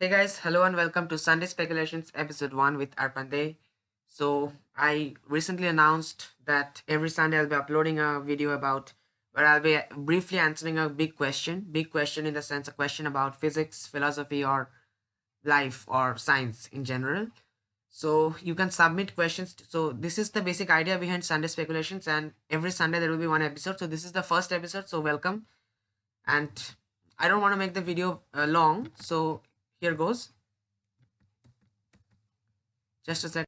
Hey guys, hello and welcome to Sunday Speculations episode 1 with Arpan. So, I recently announced that every Sunday I'll be uploading a video about where I'll be briefly answering a big question in the sense a question about physics, philosophy, or life or science in general. So, you can submit questions. So, this is the basic idea behind Sunday Speculations, and every Sunday there will be one episode. So, this is the first episode, so welcome. And I don't want to make the video long, so here goes. Just a sec.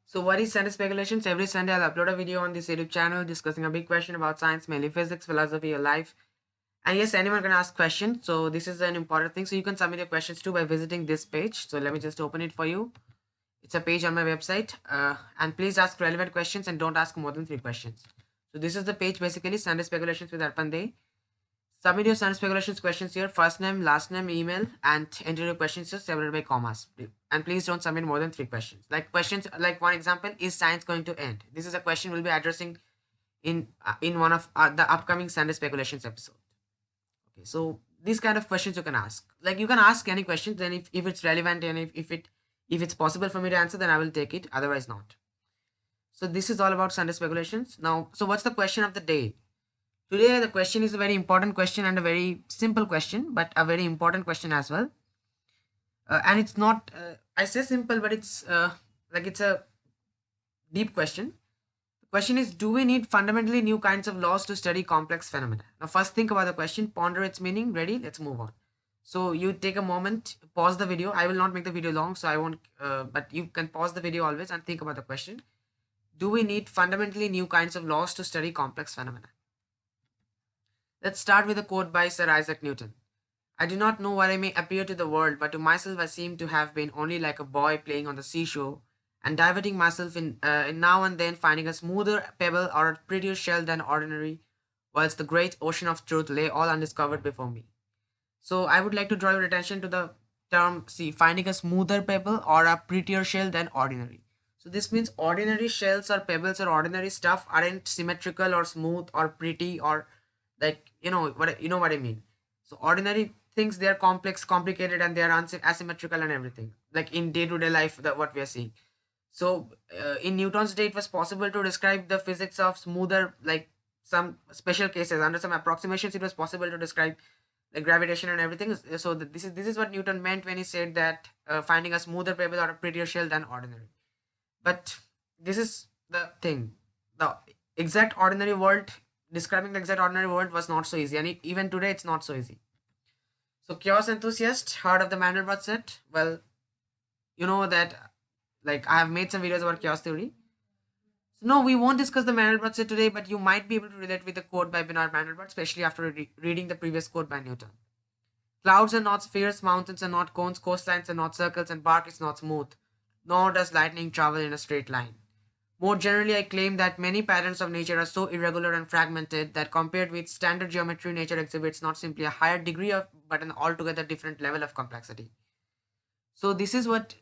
So what is Sunday Speculations? Every Sunday I'll upload a video on this YouTube channel discussing a big question about science, mainly physics, philosophy, or life. And yes, anyone can ask questions. So this is an important thing. So you can submit your questions too by visiting this page. So let me just open it for you. It's a page on my website. And please ask relevant questions and don't ask more than 3 questions. So this is the page basically, Sunday Speculations with Arpan. Submit your Sunday Speculations questions here, first name, last name, email, and enter your questions here separated by commas. And please don't submit more than 3 questions. Like questions, like one example, is science going to end? This is a question we'll be addressing in one of the upcoming Sunday Speculations episode. Okay, so these kind of questions you can ask. Like you can ask any question, then if it's relevant and if it's possible for me to answer, then I will take it. Otherwise, not. So this is all about Sunday Speculations. Now, so what's the question of the day? Today, the question is a very important question and a very simple question, but a very important question as well. And it's not, I say simple, but it's a deep question. The question is, do we need fundamentally new kinds of laws to study complex phenomena? Now, first think about the question, ponder its meaning. Ready? Let's move on. So you take a moment, pause the video. I will not make the video long, so I won't, but you can pause the video always and think about the question. Do we need fundamentally new kinds of laws to study complex phenomena? Let's start with a quote by Sir Isaac Newton. I do not know what I may appear to the world, but to myself I seem to have been only like a boy playing on the seashore and diverting myself in now and then finding a smoother pebble or a prettier shell than ordinary, whilst the great ocean of truth lay all undiscovered before me. So I would like to draw your attention to the term, see, finding a smoother pebble or a prettier shell than ordinary. So this means ordinary shells or pebbles or ordinary stuff aren't symmetrical or smooth or pretty or like you know what I mean. So ordinary things, they are complex, complicated, and they are asymmetrical and everything. Like in day-to-day life, that what we are seeing. So in Newton's day, it was possible to describe the physics of smoother, like some special cases under some approximations, it was possible to describe the gravitation and everything. So this is what Newton meant when he said that finding a smoother pebble or a prettier shell than ordinary. But this is the thing. The exact ordinary world, describing the exact ordinary world was not so easy, and even today it's not so easy. So chaos enthusiast, heard of the Mandelbrot set? Well, you know that like I have made some videos about chaos theory. So no, we won't discuss the Mandelbrot set today, but you might be able to relate with the quote by Bernard Mandelbrot, especially after reading the previous quote by Newton. Clouds are not spheres, mountains are not cones, coastlines are not circles, and bark is not smooth, nor does lightning travel in a straight line. More generally, I claim that many patterns of nature are so irregular and fragmented that compared with standard geometry, nature exhibits not simply a higher degree of, but an altogether different level of complexity. So this is what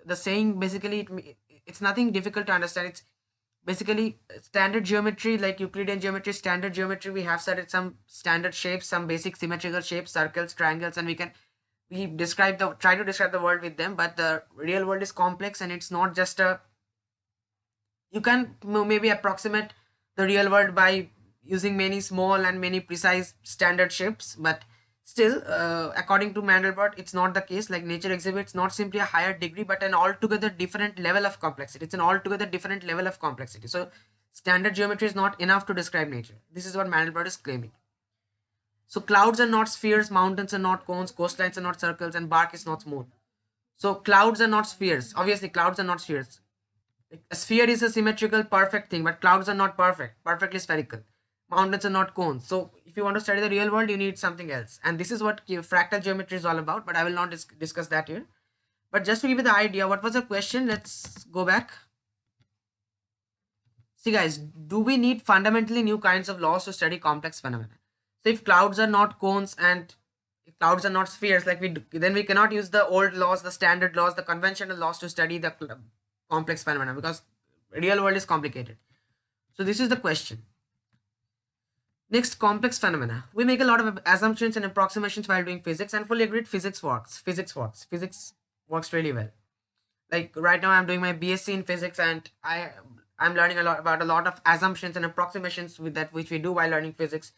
the saying basically, it's nothing difficult to understand. It's basically standard geometry, like Euclidean geometry, standard geometry. We have studied some standard shapes, some basic symmetrical shapes, circles, triangles, and we try to describe the world with them. But the real world is complex, and it's not just a, you can maybe approximate the real world by using many small and many precise standard shapes, but still, according to Mandelbrot, it's not the case. Like nature exhibits not simply a higher degree, but an altogether different level of complexity. It's an altogether different level of complexity. So standard geometry is not enough to describe nature. This is what Mandelbrot is claiming. So clouds are not spheres, mountains are not cones, coastlines are not circles, and bark is not smooth. So clouds are not spheres. Obviously, clouds are not spheres. Like, a sphere is a symmetrical, perfect thing, but clouds are not perfectly spherical. Mountains are not cones. So, if you want to study the real world, you need something else. And this is what fractal geometry is all about, but I will not discuss that here. But just to give you the idea, what was the question? Let's go back. See, guys, do we need fundamentally new kinds of laws to study complex phenomena? So, if clouds are not cones and if clouds are not spheres, then we cannot use the old laws, the standard laws, the conventional laws to study the complex phenomena, because real world is complicated. So this is the question. Next, complex phenomena. We make a lot of assumptions and approximations while doing physics, and fully agreed, physics works. Physics works really well. Like right now, I'm doing my BSc in physics, and I'm learning a lot about a lot of assumptions and approximations with that which we do while learning physics.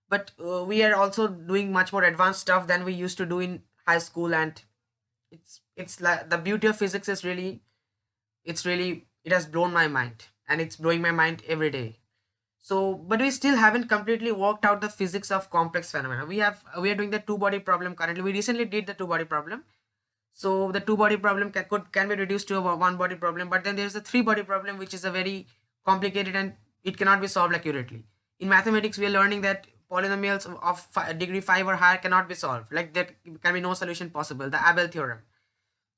But we are also doing much more advanced stuff than we used to do in high school, and it's like the beauty of physics is really, it has blown my mind, and it's blowing my mind every day. So, but we still haven't completely worked out the physics of complex phenomena. We are doing the two body problem currently. We recently did the two body problem. So the two body problem can be reduced to a one body problem, but then there's a three body problem, which is a very complicated, and it cannot be solved accurately. In mathematics, we are learning that polynomials of degree 5 or higher cannot be solved. Like there can be no solution possible, the Abel theorem.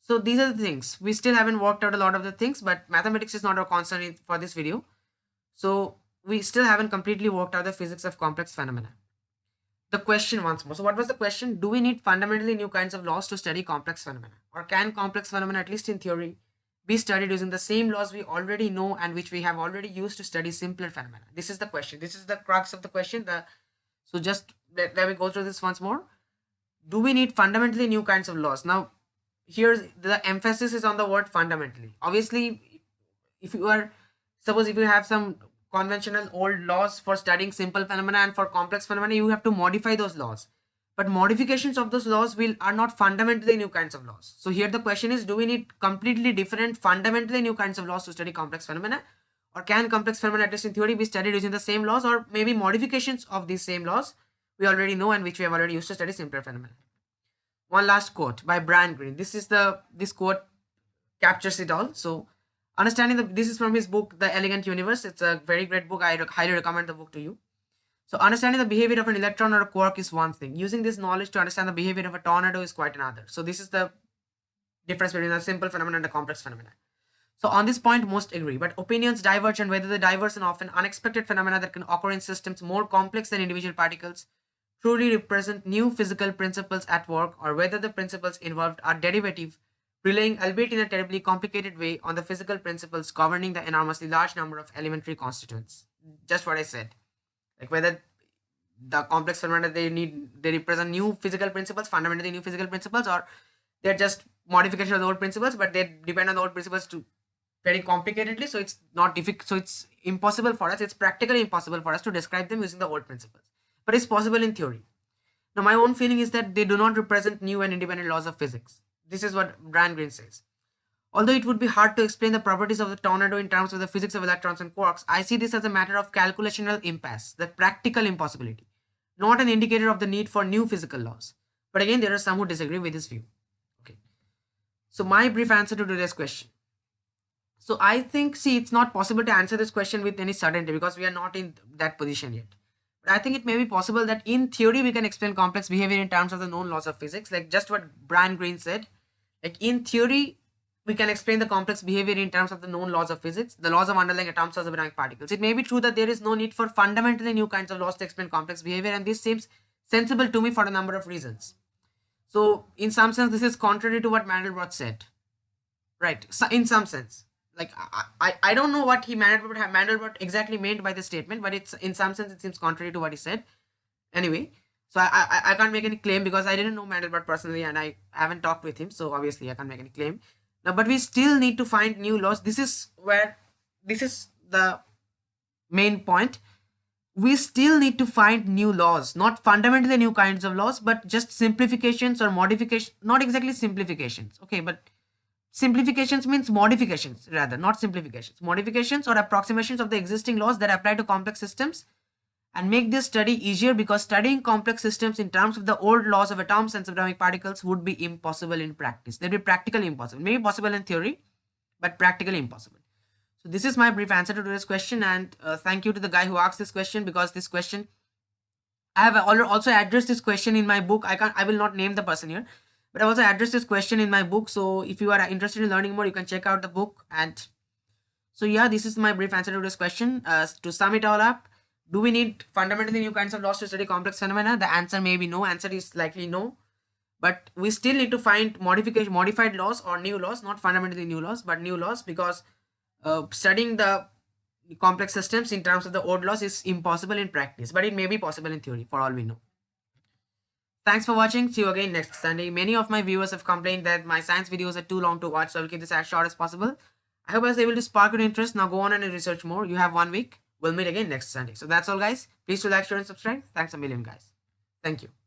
So these are the things. We still haven't worked out a lot of the things, but mathematics is not our concern for this video. So we still haven't completely worked out the physics of complex phenomena. The question once more. So what was the question? Do we need fundamentally new kinds of laws to study complex phenomena? Or can complex phenomena, at least in theory, be studied using the same laws we already know and which we have already used to study simpler phenomena? This is the question. This is the crux of the question. So just let me go through this once more. Do we need fundamentally new kinds of laws? Now, here's the emphasis is on the word fundamentally. Obviously, if you are, suppose if you have some conventional old laws for studying simple phenomena, and for complex phenomena you have to modify those laws, but modifications of those laws are not fundamentally new kinds of laws. So here the question is, do we need completely different fundamentally new kinds of laws to study complex phenomena, or can complex phenomena, at least in theory, be studied using the same laws, or maybe modifications of these same laws we already know and which we have already used to study simpler phenomena? One last quote by Brian Greene. This quote captures it all. So this is from his book The Elegant Universe. It's a very great book. I highly recommend the book to you. So understanding the behavior of an electron or a quark is one thing. Using this knowledge to understand the behavior of a tornado is quite another. So this is the difference between a simple phenomenon and a complex phenomenon. So on this point, most agree, but opinions diverge on whether the diverse and often unexpected phenomena that can occur in systems more complex than individual particles truly represent new physical principles at work, or whether the principles involved are derivative, relying, albeit in a terribly complicated way, on the physical principles governing the enormously large number of elementary constituents. Just what I said. Like whether the complex phenomena they represent new physical principles, fundamentally new physical principles, or they're just modification of the old principles, but they depend on the old principles to very complicatedly. So it's not difficult. So it's impossible for us. It's practically impossible for us to describe them using the old principles, but it's possible in theory. Now, my own feeling is that they do not represent new and independent laws of physics. This is what Brian Greene says. Although it would be hard to explain the properties of the tornado in terms of the physics of electrons and quarks, I see this as a matter of calculational impasse, the practical impossibility, not an indicator of the need for new physical laws. But again, there are some who disagree with this view. Okay. So my brief answer to today's question. So I think, see, it's not possible to answer this question with any certainty because we are not in that position yet. But I think it may be possible that in theory we can explain complex behavior in terms of the known laws of physics, like just what Brian Greene said. Like in theory, we can explain the complex behavior in terms of the known laws of physics, the laws of underlying atoms or subatomic particles. It may be true that there is no need for fundamentally new kinds of laws to explain complex behavior, and this seems sensible to me for a number of reasons. So in some sense, this is contrary to what Mandelbrot said, right? So in some sense, like I don't know what Mandelbrot exactly meant by this statement, but it's in some sense it seems contrary to what he said. Anyway, so I can't make any claim because I didn't know Mandelbrot personally and I haven't talked with him, so obviously I can't make any claim. Now, but we still need to find new laws. This is the main point. We still need to find new laws, not fundamentally new kinds of laws, but just simplifications or modifications, not exactly simplifications. Okay, but simplifications means modifications rather, not simplifications. Modifications or approximations of the existing laws that apply to complex systems and make this study easier, because studying complex systems in terms of the old laws of atoms and subatomic particles would be impossible in practice. They'd be practically impossible. Maybe possible in theory, but practically impossible. So this is my brief answer to this question, and thank you to the guy who asked this question, because this question, I have also addressed this question in my book. I will not name the person here, but I also addressed this question in my book. So if you are interested in learning more, you can check out the book. And so yeah, this is my brief answer to this question. To sum it all up, do we need fundamentally new kinds of laws to study complex phenomena? The answer may be no. Answer is likely no. But we still need to find modified laws or new laws, not fundamentally new laws, but new laws, because studying the complex systems in terms of the odd laws is impossible in practice, but it may be possible in theory for all we know. Thanks for watching. See you again next Sunday. Many of my viewers have complained that my science videos are too long to watch, so I'll keep this as short as possible. I hope I was able to spark your interest. Now go on and research more. You have 1 week. We'll meet again next Sunday. So that's all, guys. Please do like, share, and subscribe. Thanks a million, guys. Thank you.